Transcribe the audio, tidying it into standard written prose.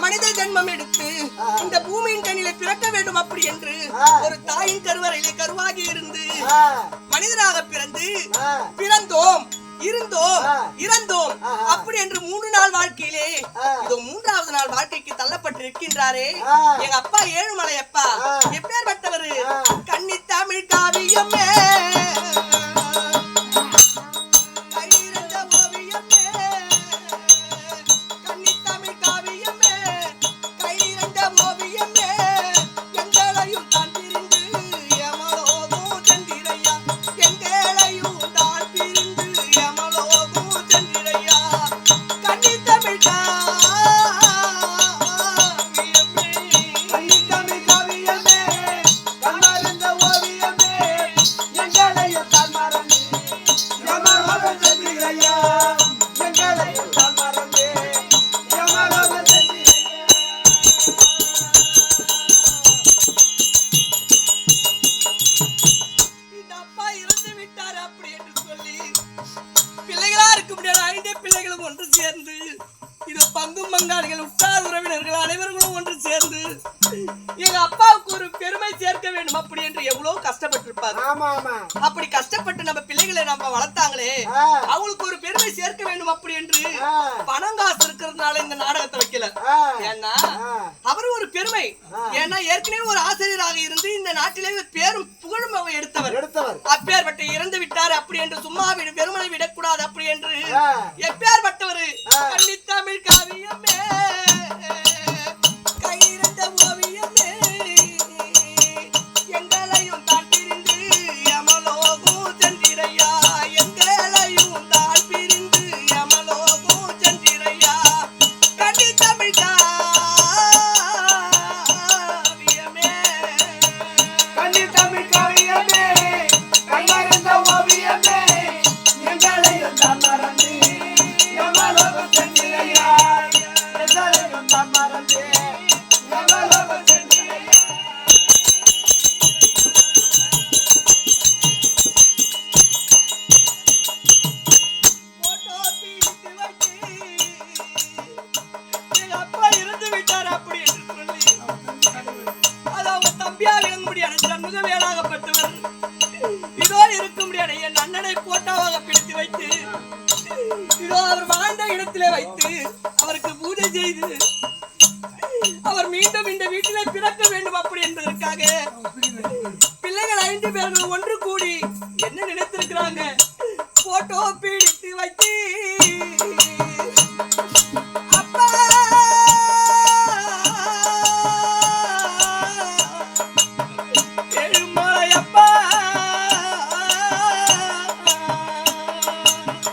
மனித ஜென்மம் எடுத்து இந்த பூமியின் கண்ணிலே பிறக்க வேண்டும் அப்படி என்று ஒரு தாயின் கருவறையிலே கருவாகி இருந்து மனிதனாக பிறந்தோம் இருந்தோம் இறந்தோம் அப்படி என்று 3 நாள் வாழ்க்கையிலே இதோ 3வது நாள் வாழ்க்கைக்கு தள்ளப்பட்டு இருக்கின்றாரே எங்க அப்பா ஏழுமலை அப்பா எப்பேற்பட்டவர் கன்னி தமிழ் காவியமே அப்படி கஷ்டப்பட்டு நம்ம பிள்ளைகளை நம்ம வளர்த்தாங்களே அவங்களுக்கு ஒரு பெருமை சேர்க்க வேண்டும் அப்படி என்று பணம் காசு இருக்கிறதுனால இந்த நாடகத்தை வைக்கல. ஏன்னா அவர் ஒரு பெருமை, ஏன்னா ஏற்கனவே ஒரு ஆசிரியராக இருந்து இந்த நாட்டிலே பேரும் புகழும் எடுத்தவர். அப்பேற்பட்ட இறந்து விட்டார் அப்படி என்று சும்மா பெருமனை விடக்கூடாது அப்படி என்று எப்பேற்பட்டவர் கன்னி தமிழ் காவியமே கையிறந்த ஓவியமே எங்களையும் தாட்டிருந்து யமலோகம் சென்றிரையா எங்களையும் தாழ் பிரிந்து யமலோகம் சென்றிரையா கன்னி தமிழ் காவியமே கன்னி தமிழ் காவியமே கையிறந்த ஓவியமே எங்களையும் தான் மறந்து யமலோகம் சென்றிரையா எங்களையும் தான் மறந்து யமலோகம் சென்றிரையா. இதோ இருக்க முடியாது என் அண்ணனை போட்டாவாக பிடித்து வைத்து இதோ அவர் வாழ்ந்த இடத்திலே வைத்து அவருக்கு பூஜை செய்து அவர் மீண்டும் இந்த வீட்டிலே பிறக்க வேண்டும் அப்படி என்பதற்காக பிள்ளைகள் 5 பேர்கள் ஒன்று கூடி என்ன நினைத்திருக்கிறாங்க போட்டோ